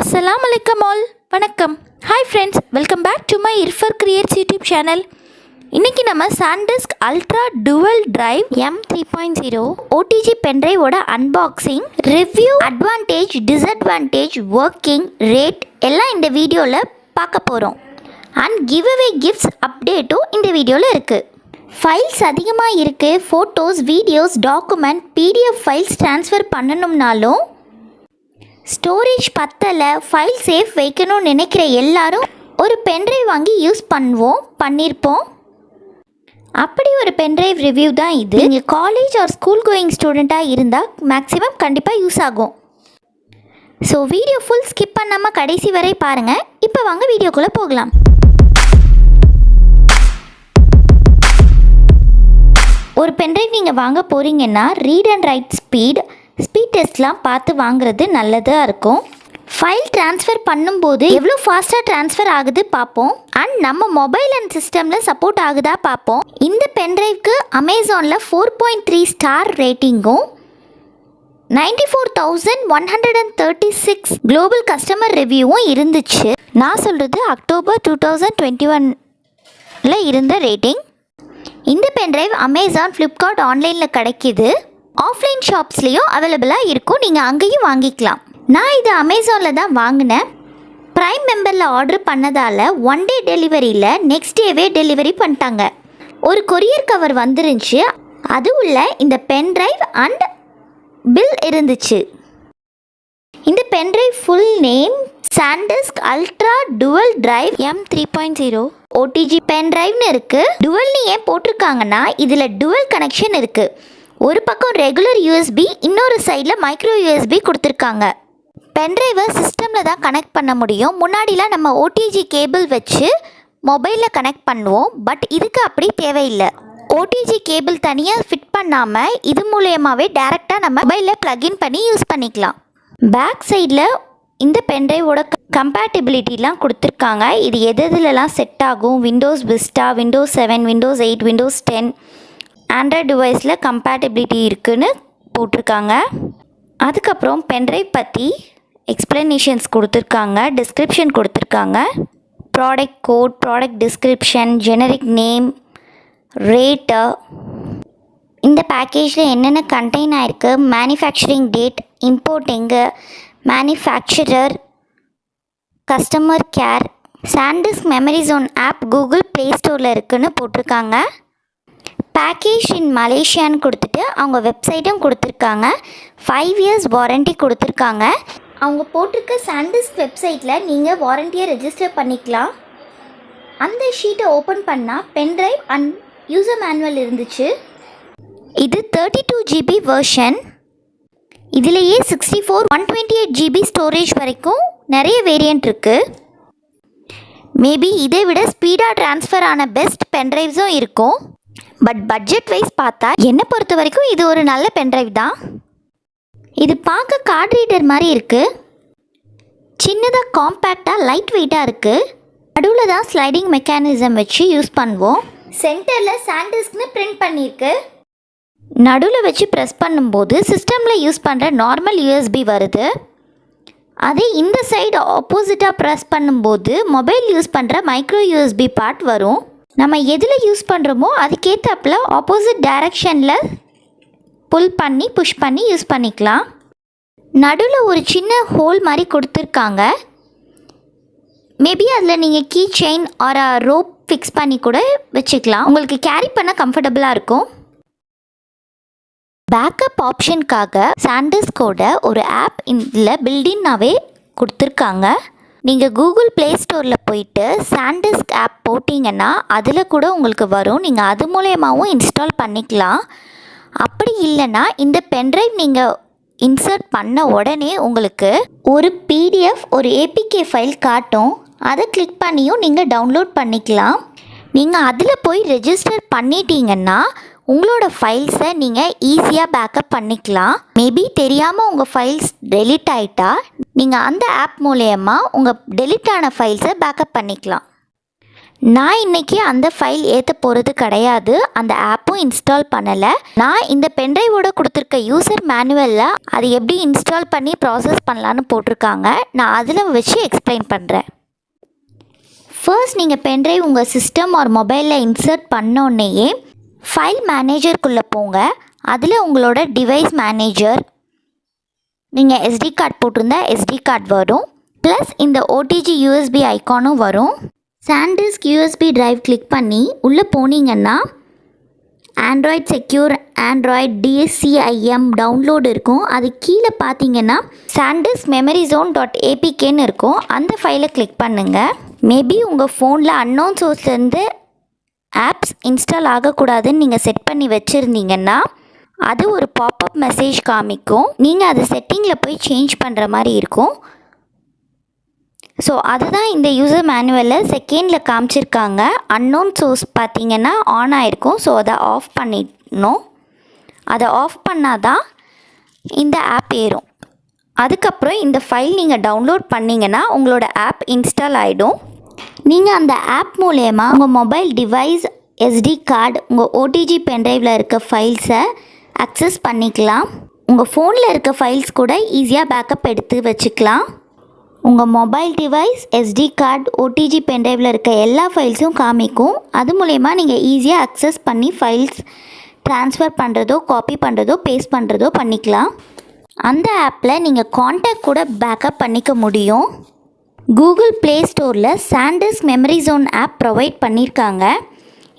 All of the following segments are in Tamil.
Assalamualaikum all. வணக்கம். Hi friends, welcome back to my Irfar Creates YouTube channel. இன்னைக்கு நம்ம Sandisk Ultra Dual Drive M3.0 OTG Pendrive ஓட unboxing, review, advantage, disadvantage, working, rate எல்லாம் இந்த வீடியோல பார்க்க போறோம். And giveaway gifts updateம் இந்த வீடியோல இருக்கு. ஃபைல்ஸ் அதிகமாக இருக்குது. Photos, videos, document, PDF files transfer பண்ணணும்னாலும் ஸ்டோரேஜ் பத்தலை, ஃபைல் சேஃப் வைக்கணும்னு நினைக்கிற எல்லாரும் ஒரு பென்ட்ரைவ் வாங்கி யூஸ் பண்ணியிருப்போம். அப்படி ஒரு பென்ட்ரைவ் ரிவ்யூ தான் இது. நீங்கள் காலேஜ் ஆர் ஸ்கூல் கோயிங் ஸ்டூடெண்ட்டாக இருந்தால் மேக்ஸிமம் கண்டிப்பாக யூஸ் ஆகும். ஸோ வீடியோ ஃபுல் ஸ்கிப் பண்ணாமல் கடைசி வரை பாருங்கள். இப்போ வாங்க வீடியோக்குள்ளே போகலாம். ஒரு பென்ட்ரைவ் நீங்கள் வாங்க போகிறீங்கன்னா ரீட் அண்ட் ரைட் ஸ்பீட் டெஸ்ட்லாம் பார்த்து வாங்குறது நல்லதாக இருக்கும். ஃபைல் ட்ரான்ஸ்ஃபர் பண்ணும்போது எவ்வளோ ஃபாஸ்ட்டாக ட்ரான்ஸ்ஃபர் ஆகுது பார்ப்போம். அண்ட் நம்ம மொபைல் அண்ட் சிஸ்டமில் சப்போர்ட் ஆகுதா பார்ப்போம். இந்த பென்ட்ரைவ்க்கு அமேசானில் 4.3 ஸ்டார் ரேட்டிங்கும் 94,136 குளோபல் கஸ்டமர் ரிவ்யூவும் இருந்துச்சு. நான் சொல்கிறது அக்டோபர் 2021 இருந்த ரேட்டிங். இந்த பென்ட்ரைவ் அமேசான், ஃப்ளிப்கார்ட் ஆன்லைனில் கிடைக்கிது. ஆஃப்லைன் ஷாப்ஸ்லேயும் அவைலபிளாக இருக்கும். நீங்கள் அங்கேயும் வாங்கிக்கலாம். நான் இது அமேசானில் தான் வாங்கினேன். ப்ரைம் மெம்பரில் ஆர்டர் பண்ணதால் 1 டே டெலிவரியில் நெக்ஸ்ட் டேவே டெலிவரி பண்ணிட்டாங்க. ஒரு கொரியர் கவர் வந்துருந்துச்சு. அது உள்ள இந்த பென்ட்ரைவ் அண்ட் பில் இருந்துச்சு. இந்த pendrive full name Sandisk Ultra Dual Drive M3.0 OTG பென்ட்ரைவ்னு இருக்குது. டுவல்னு ஏன் போட்டிருக்காங்கன்னா இதில் டுவல் கனெக்ஷன் இருக்குது. ஒரு பக்கம் ரெகுலர் யூஎஸ்பி, இன்னொரு சைடில் மைக்ரோ யூஎஸ்பி கொடுத்துருக்காங்க. பென்ட்ரைவை சிஸ்டமில் தான் கனெக்ட் பண்ண முடியும். முன்னாடிலாம் நம்ம ஓடிஜி கேபிள் வச்சு மொபைலில் கனெக்ட் பண்ணுவோம். பட் இதுக்கு அப்படி தேவையில்லை. ஓடிஜி கேபிள் தனியாக ஃபிட் பண்ணாமல் இது மூலயமாவே டேரெக்டாக நம்ம மொபைலில் ப்ளக்இன் பண்ணி யூஸ் பண்ணிக்கலாம். பேக் சைடில் இந்த பென்ட்ரைவோட கம்பேட்டிபிலிட்டிலாம் கொடுத்துருக்காங்க. இது எதுலலாம் செட் ஆகும், Windows Vista, Windows 7, Windows 8, Windows 10, Android டிவைஸில் கம்பேட்டிபிலிட்டி இருக்குதுன்னு போட்டிருக்காங்க. அதுக்கப்புறம் பென்ட்ரைவ் பற்றி எக்ஸ்ப்ளனேஷன்ஸ் கொடுத்துருக்காங்க, டிஸ்கிரிப்ஷன் கொடுத்துருக்காங்க. Product code, product description, generic name, rate, இந்த பேக்கேஜில் என்னென்ன கண்டெயின் ஆகிருக்கு, மேனுஃபேக்சரிங் டேட், இம்போர்ட் எங்கே, manufacturer, customer care, SanDisk memory zone app Google play ஸ்டோரில் இருக்குதுன்னு போட்டிருக்காங்க. பேக்கேஜ் இன் மலேசியான்னு கொடுத்துட்டு அவங்க வெப்சைட்டும் கொடுத்துருக்காங்க. 5 இயர்ஸ் வாரண்ட்டி கொடுத்துருக்காங்க. அவங்க போட்டிருக்க சாண்டிஸ்க் வெப்சைட்டில் நீங்கள் வாரண்ட்டியை ரெஜிஸ்டர் பண்ணிக்கலாம். அந்த ஷீட்டை ஓப்பன் பண்ணால் பென்ட்ரைவ் அண்ட் யூசர் மேனுவல் இருந்துச்சு. இது 32 GB வெர்ஷன். இதிலேயே 64, 128 GB ஸ்டோரேஜ் வரைக்கும் நிறைய வேரியண்ட் இருக்குது. மேபி இதை விட ஸ்பீடாக ட்ரான்ஸ்ஃபர் ஆன பெஸ்ட் பென்ட்ரைவ்ஸும் இருக்கும். பட் பட்ஜெட் வைஸ் பார்த்தா என்னை பொறுத்த வரைக்கும் இது ஒரு நல்ல பென்ட்ரைவ் தான். இது பார்க்க கார்ட் ரீடர் மாதிரி இருக்குது. சின்னதாக காம்பேக்டாக லைட் வெயிட்டாக இருக்குது. நடுவில் தான் ஸ்லைடிங் மெக்கானிசம் வச்சு யூஸ் பண்ணுவோம். சென்டரில் சாண்டிஸ்க்னு பிரிண்ட் பண்ணியிருக்கு. நடுவில் வச்சு ப்ரெஸ் பண்ணும்போது சிஸ்டமில் யூஸ் பண்ணுற நார்மல் யூஎஸ்பி வருது. அதே இந்த சைடு ஆப்போசிட்டாக ப்ரெஸ் பண்ணும்போது மொபைல் யூஸ் பண்ணுற மைக்ரோ யூஎஸ்பி பார்ட் வரும். நம்ம எதில் யூஸ் பண்ணுறோமோ அதுக்கேற்றப்பில் ஆப்போசிட் டைரக்ஷனில் புஷ் பண்ணி யூஸ் பண்ணிக்கலாம். நடுவில் ஒரு சின்ன ஹோல் மாதிரி கொடுத்துருக்காங்க. மேபி அதில் நீங்கள் key chain or rope fix பண்ணி கூட வச்சுக்கலாம். உங்களுக்கு கேரி பண்ண கம்ஃபர்டபுளாக இருக்கும். பேக்கப் ஆப்ஷனுக்காக சாண்டிஸ்கோட ஒரு ஆப் இதில் பில்டின்னாவே கொடுத்துருக்காங்க. நீங்கள் கூகுள் ப்ளே ஸ்டோரில் போயிட்டு சாண்டிஸ்க் ஆப் போட்டிங்கன்னா அதில் கூட உங்களுக்கு வரும். நீங்கள் அது மூலயமாவும் இன்ஸ்டால் பண்ணிக்கலாம். அப்படி இல்லைன்னா இந்த பென்ட்ரைவ் நீங்கள் இன்சர்ட் பண்ண உடனே உங்களுக்கு ஒரு பிடிஎஃப், ஒரு ஏபிகே ஃபைல் காட்டும். அதை கிளிக் பண்ணியும் நீங்கள் டவுன்லோட் பண்ணிக்கலாம். நீங்கள் அதில் போய் ரெஜிஸ்டர் பண்ணிட்டீங்கன்னா உங்களோட ஃபைல்ஸை நீங்கள் ஈஸியாக பேக்கப் பண்ணிக்கலாம். மேபி தெரியாமல் உங்கள் ஃபைல்ஸ் டெலிட் ஆகிட்டா நீங்கள் அந்த ஆப் மூலயமா உங்கள் டெலிட் ஆன ஃபைல்ஸை பேக்கப் பண்ணிக்கலாம். நான் இன்றைக்கி அந்த ஃபைல் ஏற்ற போகிறது கிடையாது, அந்த ஆப்பும் இன்ஸ்டால் பண்ணலை. நான் இந்த பென்ட்ரைவோட கொடுத்துருக்க யூசர் மேனுவலில் அது எப்படி இன்ஸ்டால் பண்ணி ப்ராசஸ் பண்ணலான்னு போட்டிருக்காங்க. நான் அதில் வச்சு எக்ஸ்பிளைன் பண்ணுறேன். ஃபர்ஸ்ட் நீங்கள் பென்ட்ரைவ் உங்கள் சிஸ்டம் ஆர் மொபைலில் இன்சர்ட் பண்ணோன்னையே ஃபைல் மேனேஜருக்குள்ளே போங்க. அதில் உங்களோட டிவைஸ் மேனேஜர், நீங்கள் எஸ்டி கார்டு போட்டிருந்தா எஸ்டி கார்டு வரும், ப்ளஸ் இந்த ஓடிஜி யூஎஸ்பி ஐக்கானும் வரும். சாண்டிஸ்க் யூஎஸ்பி டிரைவ் கிளிக் பண்ணி உள்ளே போனீங்கன்னா Android secure Android DSCIM download இருக்கும். அது கீழே பார்த்தீங்கன்னா சாண்டிஸ்க் m3.0 இருக்கும். அந்த ஃபைலை கிளிக் பண்ணுங்கள். மேபி உங்கள் ஃபோனில் அன்னோன் சோர்ஸ்லேருந்து ஆப்ஸ் இன்ஸ்டால் ஆகக்கூடாதுன்னு நீங்கள் செட் பண்ணி வச்சுருந்தீங்கன்னா அது ஒரு பாப்அப் மெசேஜ் காமிக்கும். நீங்கள் அது செட்டிங்கில் போய் சேஞ்ச் பண்ணுற மாதிரி இருக்கும். ஸோ அதுதான் இந்த யூசர் மேனுவலில் செகண்டில் காமிச்சிருக்காங்க. அன்னோன் சோர்ஸ் பார்த்திங்கன்னா ஆன் ஆகிருக்கும். ஸோ அதை ஆஃப் பண்ணிடணும். அதை ஆஃப் பண்ணால் தான் இந்த ஆப் ஏறும். அதுக்கப்புறம் இந்த ஃபைல் நீங்கள் டவுன்லோட் பண்ணிங்கன்னா உங்களோட ஆப் இன்ஸ்டால் ஆகிடும். நீங்கள் அந்த ஆப் மூலயமா உங்கள் மொபைல் டிவைஸ், எஸ்டி கார்டு, உங்கள் ஓடிஜி பென்ட்ரைவில் இருக்க ஃபைல்ஸை அக்சஸ் பண்ணிக்கலாம். உங்கள் ஃபோனில் இருக்க ஃபைல்ஸ் கூட ஈஸியாக பேக்கப் எடுத்து வச்சுக்கலாம். உங்கள் mobile device, SD card, OTG பென்ட்ரைவில் இருக்க எல்லா ஃபைல்ஸும் காமிக்கும். அது மூலயமா நீங்கள் ஈஸியாக அக்சஸ் பண்ணி ஃபைல்ஸ் ட்ரான்ஸ்ஃபர் பண்ணுறதோ, காப்பி பண்ணுறதோ, பேஸ்ட் பண்ணுறதோ பண்ணிக்கலாம். அந்த ஆப்பில் நீங்கள் கான்டாக்ட் கூட பேக்கப் பண்ணிக்க முடியும். கூகுள் ப்ளே ஸ்டோரில் SanDisk memory zone app provide பண்ணியிருக்காங்க.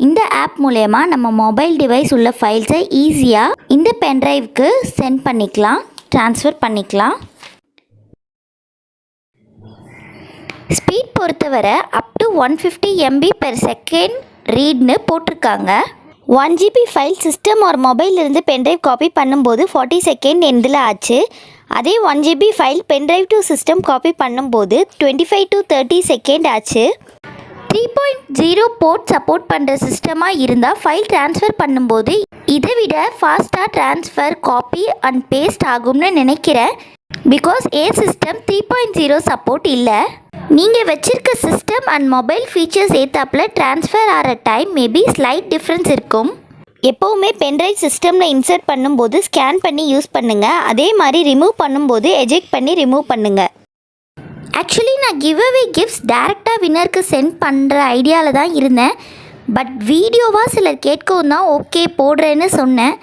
இந்த ஆப் மூலயமா நம்ம மொபைல் டிவைஸ் உள்ள ஃபைல்ஸை ஈஸியாக இந்த பென்ட்ரைவுக்கு சென்ட் பண்ணிக்கலாம், ட்ரான்ஸ்ஃபர் பண்ணிக்கலாம். ஸ்பீட் பொறுத்தவரை அப் டு 150 MB/s ரீட்னு போட்டிருக்காங்க. 1 GB ஃபைல் சிஸ்டம் ஒரு மொபைலிருந்து பென்ட்ரைவ் காப்பி பண்ணும்போது 40 செகண்ட் எண்டில் ஆச்சு. அதே 1 GB file pendrive to system copy பண்ணும்போது 25 to 30 செகண்ட் ஆச்சு. 3.0 போர்ட் சப்போர்ட் பண்ணுற சிஸ்டமாக இருந்தால் ஃபைல் ட்ரான்ஸ்ஃபர் பண்ணும்போது இதை விட ஃபாஸ்ட்டாக ட்ரான்ஸ்ஃபர், காப்பி அண்ட் பேஸ்ட் ஆகும்னு நினைக்கிறேன். பிகாஸ் சிஸ்டம் 3.0 சப்போர்ட் இல்லை. நீங்கள் வச்சுருக்க சிஸ்டம் அண்ட் மொபைல் ஃபீச்சர்ஸ் ஏற்றாப்பில் ட்ரான்ஸ்ஃபர் ஆகிற டைம் மேபி ஸ்லைட் டிஃப்ரென்ஸ் இருக்கும். எப்போவுமே பென்ட்ரைவ் சிஸ்டமில் இன்சர்ட் பண்ணும்போது ஸ்கேன் பண்ணி யூஸ் பண்ணுங்கள். அதே மாதிரி ரிமூவ் பண்ணும்போது எஜெக்ட் பண்ணி ரிமூவ் பண்ணுங்கள். ஆக்சுவலி நான் கிவ் அவே கிஃப்ட்ஸ் டேரெக்டாக வின்னருக்கு சென்ட் பண்ணுற ஐடியாவில் தான் இருந்தேன். பட் வீடியோவாக சிலர் கேட்கவும் தான் ஓகே போடுறேன்னு சொன்னேன்.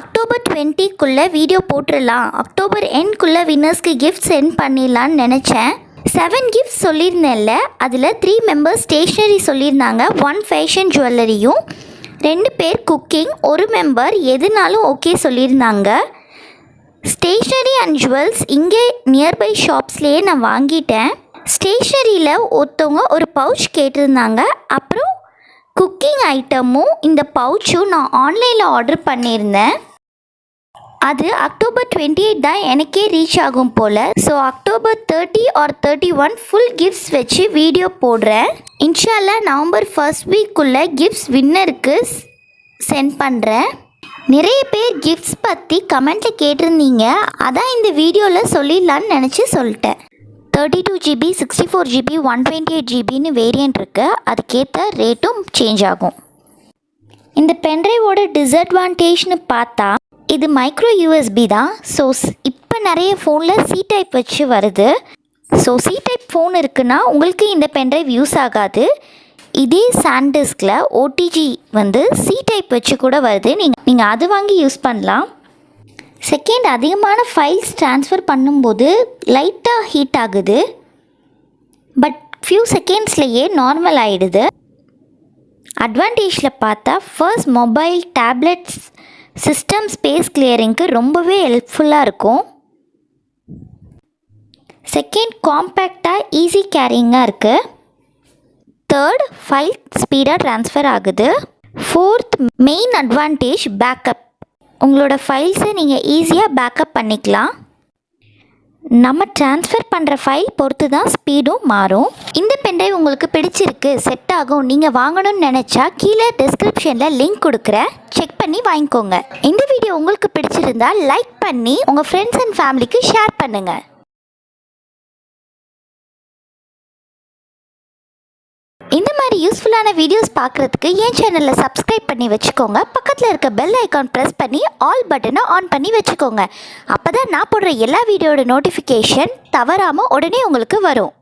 அக்டோபர் 20க்குள்ளே வீடியோ போட்டுடலாம், அக்டோபர் எண்ட்குள்ளே வின்னர்ஸ்க்கு கிஃப்ட் சென்ட் பண்ணிடலான்னு நினச்சேன். 7 கிஃப்ட்ஸ் சொல்லியிருந்தேன்ல, அதில் 3 மெம்பர்ஸ் ஸ்டேஷ்னரி சொல்லியிருந்தாங்க, 1 ஃபேஷன் ஜுவல்லரியும், 2 பேர் குக்கிங், 1 மெம்பர் எதுனாலும் ஓகே சொல்லியிருந்தாங்க. ஸ்டேஷ்னரி அண்ட் ஜுவல்ஸ் இங்கே நியர்பை ஷாப்ஸ்லேயே நான் வாங்கிட்டேன். ஸ்டேஷ்னரியில் ஒருத்தவங்க ஒரு பவுச் கேட்டிருந்தாங்க. அப்புறம் குக்கிங் ஐட்டமும் இந்த பவுச்சும் நான் ஆன்லைனில் ஆர்டர் பண்ணியிருந்தேன். அது அக்டோபர் 28 தான் எனக்கே ரீச் ஆகும் போல். So October 30 or 31 full gifts வச்சு வீடியோ போடுறேன். இன்ஷால்லா நவம்பர் ஃபர்ஸ்ட் வீக்குள்ளே கிஃப்ட்ஸ் வின்னருக்கு சென்ட் பண்ணுறேன். நிறைய பேர் கிஃப்ட்ஸ் பற்றி கமெண்ட்டில் கேட்டிருந்தீங்க, அதான் இந்த வீடியோவில் சொல்லிடலான்னு நினச்சி சொல்லிட்டேன். 32 GB, 64 GB, 128 GBன்னு வேரியண்ட் இருக்குது. அதுக்கேற்ற ரேட்டும் சேஞ்ச் ஆகும். இந்த பென்ட்ரைவோட டிஸ்அட்வான்டேஜ்னு பார்த்தா இது மைக்ரோ யூஎஸ்பி தான். ஸோ இப்போ நிறைய ஃபோனில் சி டைப் வச்சு வருது. ஸோ சி டைப் ஃபோன் இருக்குன்னா உங்களுக்கு இந்த பென்ட்ரைவ் யூஸ் ஆகாது. இதே சாண்டிஸ்கில் ஓடிஜி சி டைப் வச்சு கூட வருது. நீங்கள் அது வாங்கி யூஸ் பண்ணலாம். செகண்ட், அதிகமான ஃபைல்ஸ் ட்ரான்ஸ்ஃபர் பண்ணும்போது லைட்டாக ஹீட் ஆகுது. பட் ஃபியூ செகண்ட்ஸ்லேயே நார்மல் ஆகிடுது. அட்வான்டேஜில் பார்த்தா first mobile, tablets, system space கிளியரிங்க்கு ரொம்பவே ஹெல்ப்ஃபுல்லாக இருக்கும். செகண்ட், காம்பேக்டாக ஈஸி கேரிங்காக இருக்குது. தேர்ட், ஃபைல் ஸ்பீடாக ட்ரான்ஸ்ஃபர் ஆகுது. Fourth, main advantage backup. உங்களோட ஃபைல்ஸை நீங்கள் ஈஸியாக பேக்கப் பண்ணிக்கலாம். நம்ம ட்ரான்ஸ்ஃபர் பண்ணுற ஃபைல் பொறுத்து தான் ஸ்பீடும் மாறும். இந்த பென்ட்ரைவ் உங்களுக்கு பிடிச்சிருக்கு, செட் ஆகும், நீங்கள் வாங்கணும்னு நினச்சா கீழே டிஸ்கிரிப்ஷனில் லிங்க் கொடுக்குறேன், செக் பண்ணி வாங்கிக்கோங்க. இந்த வீடியோ உங்களுக்கு பிடிச்சிருந்தா லைக் பண்ணி உங்கள் ஃப்ரெண்ட்ஸ் அண்ட் ஃபேமிலிக்கு ஷேர் பண்ணுங்கள். இந்த மாதிரி யூஸ்ஃபுல்லான வீடியோஸ் பார்க்குறதுக்கு என் சேனலில் சப்ஸ்கிரைப் பண்ணி வச்சுக்கோங்க. பக்கத்தில் இருக்க பெல் ஐக்கான் ப்ரெஸ் பண்ணி ஆல் பட்டனை ஆன் பண்ணி வச்சுக்கோங்க. அப்போ தான் நான் போடுற எல்லா வீடியோட நோட்டிஃபிகேஷன் தவறாமல் உடனே உங்களுக்கு வரும்.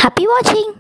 ஹாப்பி வாட்சிங்.